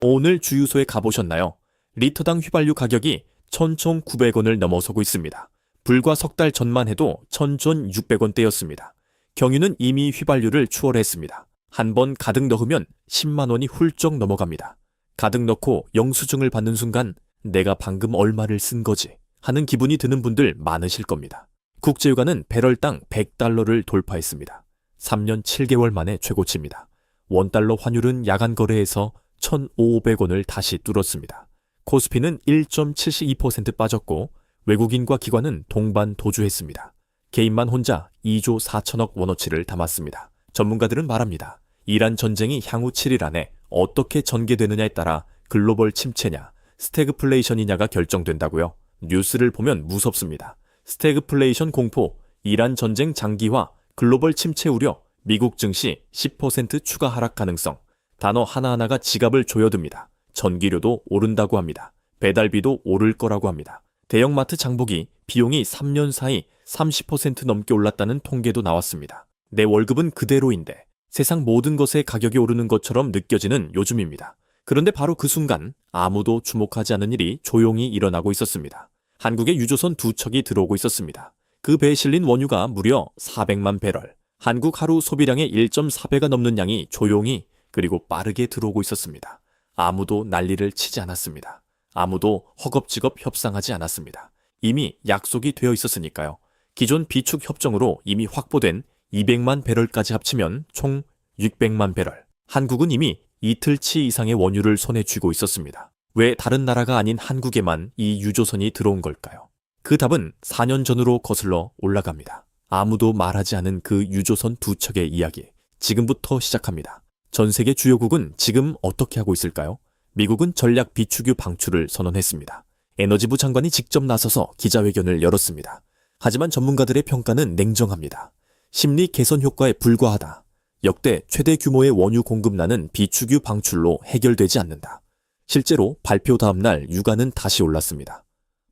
오늘 주유소에 가보셨나요? 리터당 휘발유 가격이 1,900원을 넘어서고 있습니다. 불과 석 달 전만 해도 1,600원대였습니다. 경유는 이미 휘발유를 추월했습니다. 한 번 가득 넣으면 10만 원이 훌쩍 넘어갑니다. 가득 넣고 영수증을 받는 순간 내가 방금 얼마를 쓴 거지 하는 기분이 드는 분들 많으실 겁니다. 국제유가는 배럴당 100달러를 돌파했습니다. 3년 7개월 만에 최고치입니다. 원달러 환율은 야간 거래에서 1,500원을 다시 뚫었습니다. 코스피는 1.72% 빠졌고 외국인과 기관은 동반 도주했습니다. 개인만 혼자 2조 4천억 원어치를 담았습니다. 전문가들은 말합니다. 이란 전쟁이 향후 7일 안에 어떻게 전개되느냐에 따라 글로벌 침체냐, 스태그플레이션이냐가 결정된다고요. 뉴스를 보면 무섭습니다. 스태그플레이션 공포, 이란 전쟁 장기화, 글로벌 침체 우려, 미국 증시 10% 추가 하락 가능성. 단어 하나하나가 지갑을 조여듭니다. 전기료도 오른다고 합니다. 배달비도 오를 거라고 합니다. 대형마트 장보기 비용이 3년 사이 30% 넘게 올랐다는 통계도 나왔습니다. 내 월급은 그대로인데 세상 모든 것의 가격이 오르는 것처럼 느껴지는 요즘입니다. 그런데 바로 그 순간 아무도 주목하지 않은 일이 조용히 일어나고 있었습니다. 한국에 유조선 2척이 들어오고 있었습니다. 그 배에 실린 원유가 무려 400만 배럴. 한국 하루 소비량의 1.4배가 넘는 양이 조용히 그리고 빠르게 들어오고 있었습니다. 아무도 난리를 치지 않았습니다. 아무도 허겁지겁 협상하지 않았습니다. 이미 약속이 되어 있었으니까요. 기존 비축 협정으로 이미 확보된 200만 배럴까지 합치면 총 600만 배럴. 한국은 이미 이틀치 이상의 원유를 손에 쥐고 있었습니다. 왜 다른 나라가 아닌 한국에만 이 유조선이 들어온 걸까요? 그 답은 4년 전으로 거슬러 올라갑니다. 아무도 말하지 않은 그 유조선 2척의 이야기. 지금부터 시작합니다. 전 세계 주요국은 지금 어떻게 하고 있을까요? 미국은 전략 비축유 방출을 선언했습니다. 에너지부 장관이 직접 나서서 기자회견을 열었습니다. 하지만 전문가들의 평가는 냉정합니다. 심리 개선 효과에 불과하다. 역대 최대 규모의 원유 공급난은 비축유 방출로 해결되지 않는다. 실제로 발표 다음 날 유가는 다시 올랐습니다.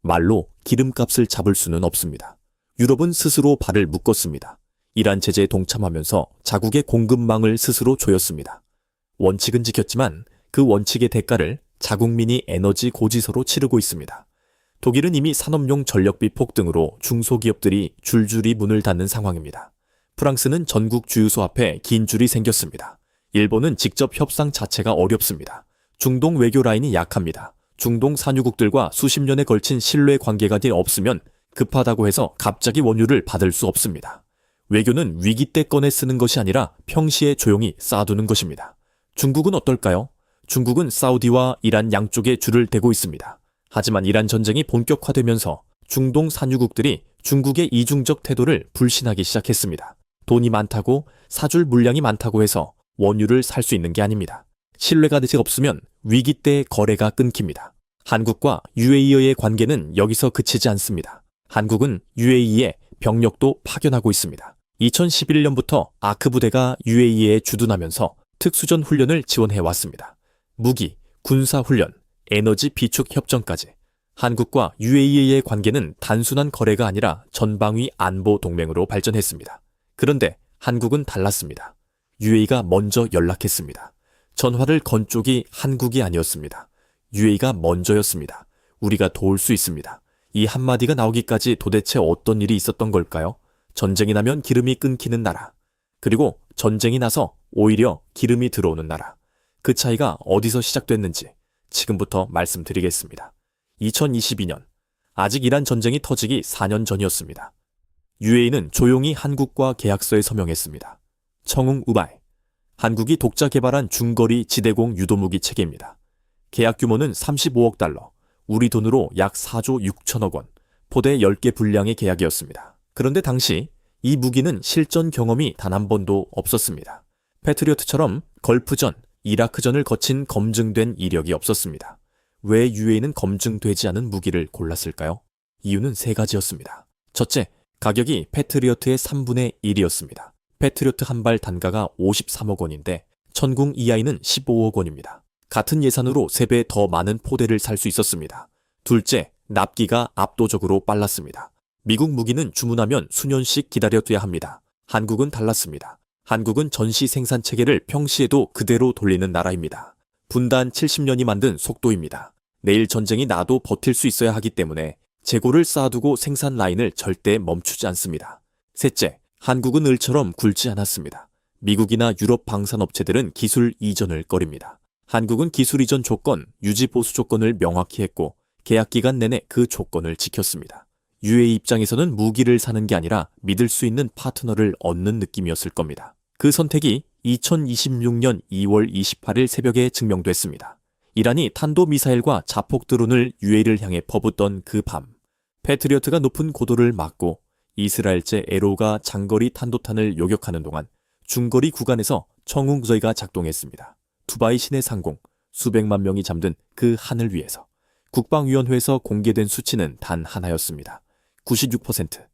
말로 기름값을 잡을 수는 없습니다. 유럽은 스스로 발을 묶었습니다. 이란 제재에 동참하면서 자국의 공급망을 스스로 조였습니다. 원칙은 지켰지만 그 원칙의 대가를 자국민이 에너지 고지서로 치르고 있습니다. 독일은 이미 산업용 전력비 폭등으로 중소기업들이 줄줄이 문을 닫는 상황입니다. 프랑스는 전국 주유소 앞에 긴 줄이 생겼습니다. 일본은 직접 협상 자체가 어렵습니다. 중동 외교 라인이 약합니다. 중동 산유국들과 수십 년에 걸친 신뢰 관계가 없으면 급하다고 해서 갑자기 원유를 받을 수 없습니다. 외교는 위기 때 꺼내 쓰는 것이 아니라 평시에 조용히 쌓아두는 것입니다. 중국은 어떨까요? 중국은 사우디와 이란 양쪽에 줄을 대고 있습니다. 하지만 이란 전쟁이 본격화되면서 중동 산유국들이 중국의 이중적 태도를 불신하기 시작했습니다. 돈이 많다고 사줄 물량이 많다고 해서 원유를 살 수 있는 게 아닙니다. 신뢰가 아직 없으면 위기 때 거래가 끊깁니다. 한국과 UAE의 관계는 여기서 그치지 않습니다. 한국은 UAE에 병력도 파견하고 있습니다. 2011년부터 아크 부대가 UAE에 주둔하면서 특수전 훈련을 지원해왔습니다. 무기, 군사훈련, 에너지 비축 협정까지. 한국과 UAE의 관계는 단순한 거래가 아니라 전방위 안보 동맹으로 발전했습니다. 그런데 한국은 달랐습니다. UAE가 먼저 연락했습니다. 전화를 건 쪽이 한국이 아니었습니다. UAE가 먼저였습니다. 우리가 도울 수 있습니다. 이 한마디가 나오기까지 도대체 어떤 일이 있었던 걸까요? 전쟁이 나면 기름이 끊기는 나라. 그리고 전쟁이 나서 오히려 기름이 들어오는 나라. 그 차이가 어디서 시작됐는지 지금부터 말씀드리겠습니다. 2022년, 아직 이란 전쟁이 터지기 4년 전이었습니다. UAE는 조용히 한국과 계약서에 서명했습니다. 청웅 우바이. 한국이 독자 개발한 중거리 지대공 유도무기 체계입니다. 계약 규모는 35억 달러, 우리 돈으로 약 4조 6천억 원, 포대 10개 분량의 계약이었습니다. 그런데 당시 이 무기는 실전 경험이 단 한 번도 없었습니다. 패트리어트처럼 걸프전, 이라크전을 거친 검증된 이력이 없었습니다. 왜 UAE는 검증되지 않은 무기를 골랐을까요? 이유는 세 가지였습니다. 첫째, 가격이 패트리어트의 3분의 1이었습니다. 패트리어트 한 발 단가가 53억 원인데 천궁 EI는 15억 원입니다. 같은 예산으로 3배 더 많은 포대를 살 수 있었습니다. 둘째, 납기가 압도적으로 빨랐습니다. 미국 무기는 주문하면 수년씩 기다려둬야 합니다. 한국은 달랐습니다. 한국은 전시 생산 체계를 평시에도 그대로 돌리는 나라입니다. 분단 70년이 만든 속도입니다. 내일 전쟁이 나도 버틸 수 있어야 하기 때문에 재고를 쌓아두고 생산 라인을 절대 멈추지 않습니다. 셋째, 한국은 을처럼 굴지 않았습니다. 미국이나 유럽 방산업체들은 기술 이전을 꺼립니다. 한국은 기술 이전 조건, 유지 보수 조건을 명확히 했고 계약 기간 내내 그 조건을 지켰습니다. UAE 입장에서는 무기를 사는 게 아니라 믿을 수 있는 파트너를 얻는 느낌이었을 겁니다. 그 선택이 2026년 2월 28일 새벽에 증명됐습니다. 이란이 탄도미사일과 자폭 드론을 UAE를 향해 퍼붓던 그 밤, 패트리어트가 높은 고도를 막고 이스라엘제 에로가 장거리 탄도탄을 요격하는 동안 중거리 구간에서 청웅저희가 작동했습니다. 두바이 시내 상공, 수백만 명이 잠든 그 하늘 위에서 국방위원회에서 공개된 수치는 단 하나였습니다. 96%.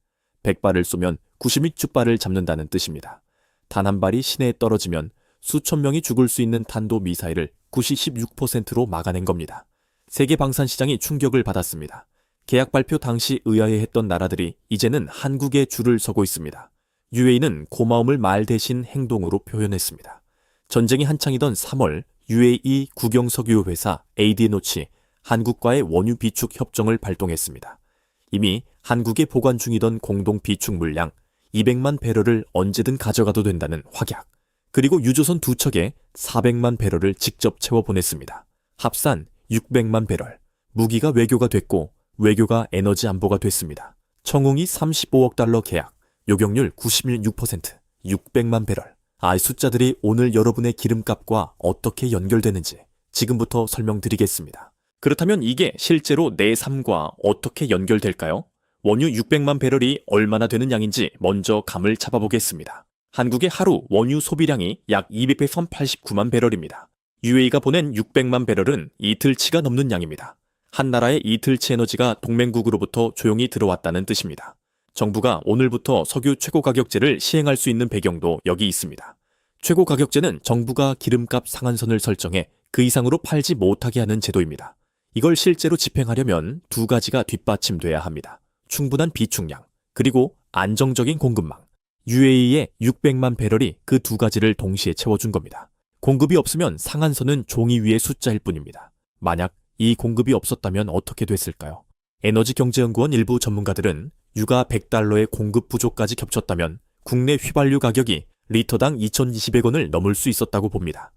100발을 쏘면 96발을 잡는다는 뜻입니다. 단 한 발이 시내에 떨어지면 수천 명이 죽을 수 있는 탄도미사일을 96%로 막아낸 겁니다. 세계 방산시장이 충격을 받았습니다. 계약 발표 당시 의아해했던 나라들이 이제는 한국에 줄을 서고 있습니다. UAE는 고마움을 말 대신 행동으로 표현했습니다. 전쟁이 한창이던 3월 UAE 국영석유 회사 AD노치 한국과의 원유 비축 협정을 발동했습니다. 이미 한국에 보관 중이던 공동 비축 물량 200만 배럴을 언제든 가져가도 된다는 확약, 그리고 유조선 2척에 400만 배럴을 직접 채워 보냈습니다. 합산 600만 배럴, 무기가 외교가 됐고 외교가 에너지 안보가 됐습니다. 청웅이 35억 달러 계약, 요격률 96%, 600만 배럴. 이 숫자들이 오늘 여러분의 기름값과 어떻게 연결되는지 지금부터 설명드리겠습니다. 그렇다면 이게 실제로 내 삶과 어떻게 연결될까요? 원유 600만 배럴이 얼마나 되는 양인지 먼저 감을 잡아보겠습니다. 한국의 하루 원유 소비량이 약 289만 배럴입니다. UAE가 보낸 600만 배럴은 이틀치가 넘는 양입니다. 한 나라의 이틀치 에너지가 동맹국으로부터 조용히 들어왔다는 뜻입니다. 정부가 오늘부터 석유 최고가격제를 시행할 수 있는 배경도 여기 있습니다. 최고가격제는 정부가 기름값 상한선을 설정해 그 이상으로 팔지 못하게 하는 제도입니다. 이걸 실제로 집행하려면 두 가지가 뒷받침돼야 합니다. 충분한 비축량, 그리고 안정적인 공급망. UAE의 600만 배럴이 그 두 가지를 동시에 채워준 겁니다. 공급이 없으면 상한선은 종이 위의 숫자일 뿐입니다. 만약 이 공급이 없었다면 어떻게 됐을까요? 에너지경제연구원 일부 전문가들은 유가 100달러의 공급 부족까지 겹쳤다면 국내 휘발유 가격이 리터당 2,200원을 넘을 수 있었다고 봅니다.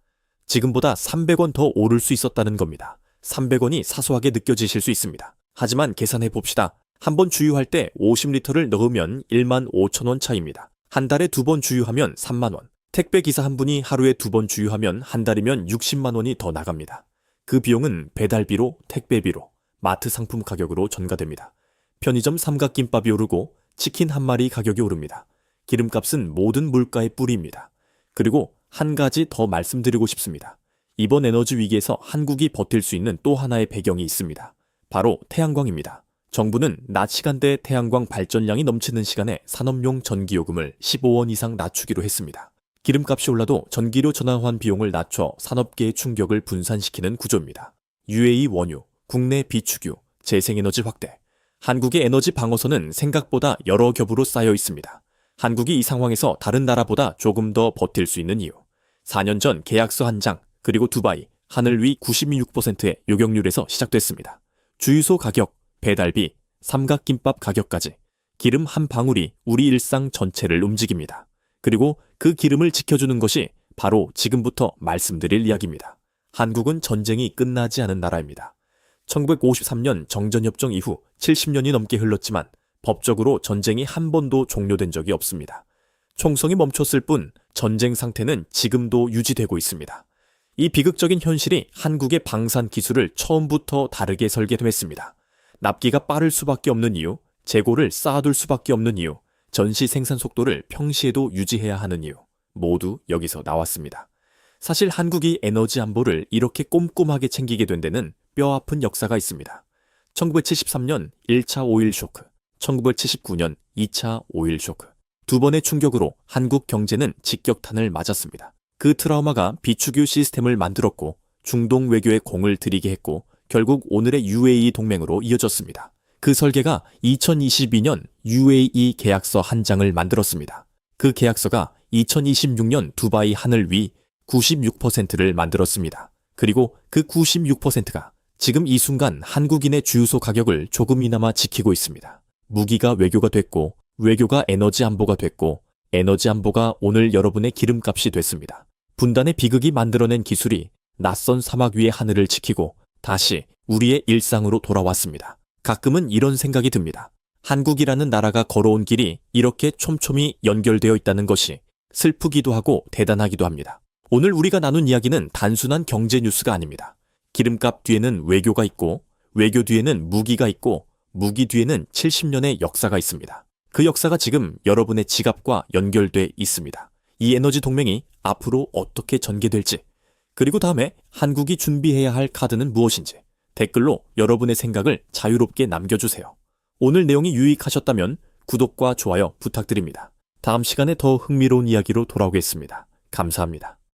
지금보다 300원 더 오를 수 있었다는 겁니다. 300원이 사소하게 느껴지실 수 있습니다. 하지만 계산해 봅시다. 한 번 주유할 때 50리터를 넣으면 1만 5천 원 차이입니다. 한 달에 2번 주유하면 3만 원. 택배 기사 한 분이 하루에 2번 주유하면 한 달이면 60만 원이 더 나갑니다. 그 비용은 배달비로, 택배비로, 마트 상품 가격으로 전가됩니다. 편의점 삼각김밥이 오르고 치킨 한 마리 가격이 오릅니다. 기름값은 모든 물가의 뿌리입니다. 그리고 한 가지 더 말씀드리고 싶습니다. 이번 에너지 위기에서 한국이 버틸 수 있는 또 하나의 배경이 있습니다. 바로 태양광입니다. 정부는 낮 시간대 태양광 발전량이 넘치는 시간에 산업용 전기요금을 15원 이상 낮추기로 했습니다. 기름값이 올라도 전기료 전환 비용을 낮춰 산업계의 충격을 분산시키는 구조입니다. UAE 원유, 국내 비축유, 재생에너지 확대. 한국의 에너지 방어선은 생각보다 여러 겹으로 쌓여 있습니다. 한국이 이 상황에서 다른 나라보다 조금 더 버틸 수 있는 이유. 4년 전 계약서 한 장, 그리고 두바이, 하늘 위 96%의 요격률에서 시작됐습니다. 주유소 가격, 배달비, 삼각김밥 가격까지 기름 한 방울이 우리 일상 전체를 움직입니다. 그리고 그 기름을 지켜주는 것이 바로 지금부터 말씀드릴 이야기입니다. 한국은 전쟁이 끝나지 않은 나라입니다. 1953년 정전협정 이후 70년이 넘게 흘렀지만 법적으로 전쟁이 한 번도 종료된 적이 없습니다. 총성이 멈췄을 뿐 전쟁 상태는 지금도 유지되고 있습니다. 이 비극적인 현실이 한국의 방산 기술을 처음부터 다르게 설계했습니다. 납기가 빠를 수밖에 없는 이유, 재고를 쌓아둘 수밖에 없는 이유, 전시 생산 속도를 평시에도 유지해야 하는 이유, 모두 여기서 나왔습니다. 사실 한국이 에너지 안보를 이렇게 꼼꼼하게 챙기게 된 데는 뼈아픈 역사가 있습니다. 1973년 1차 오일 쇼크, 1979년 2차 오일 쇼크. 두 번의 충격으로 한국 경제는 직격탄을 맞았습니다. 그 트라우마가 비축유 시스템을 만들었고 중동 외교에 공을 들이게 했고 결국 오늘의 UAE 동맹으로 이어졌습니다. 그 설계가 2022년 UAE 계약서 한 장을 만들었습니다. 그 계약서가 2026년 두바이 하늘 위 96%를 만들었습니다. 그리고 그 96%가 지금 이 순간 한국인의 주유소 가격을 조금이나마 지키고 있습니다. 무기가 외교가 됐고, 외교가 에너지 안보가 됐고, 에너지 안보가 오늘 여러분의 기름값이 됐습니다. 분단의 비극이 만들어낸 기술이 낯선 사막 위의 하늘을 지키고 다시 우리의 일상으로 돌아왔습니다. 가끔은 이런 생각이 듭니다. 한국이라는 나라가 걸어온 길이 이렇게 촘촘히 연결되어 있다는 것이 슬프기도 하고 대단하기도 합니다. 오늘 우리가 나눈 이야기는 단순한 경제 뉴스가 아닙니다. 기름값 뒤에는 외교가 있고, 외교 뒤에는 무기가 있고, 무기 뒤에는 70년의 역사가 있습니다. 그 역사가 지금 여러분의 지갑과 연결돼 있습니다. 이 에너지 동맹이 앞으로 어떻게 전개될지, 그리고 다음에 한국이 준비해야 할 카드는 무엇인지 댓글로 여러분의 생각을 자유롭게 남겨주세요. 오늘 내용이 유익하셨다면 구독과 좋아요 부탁드립니다. 다음 시간에 더 흥미로운 이야기로 돌아오겠습니다. 감사합니다.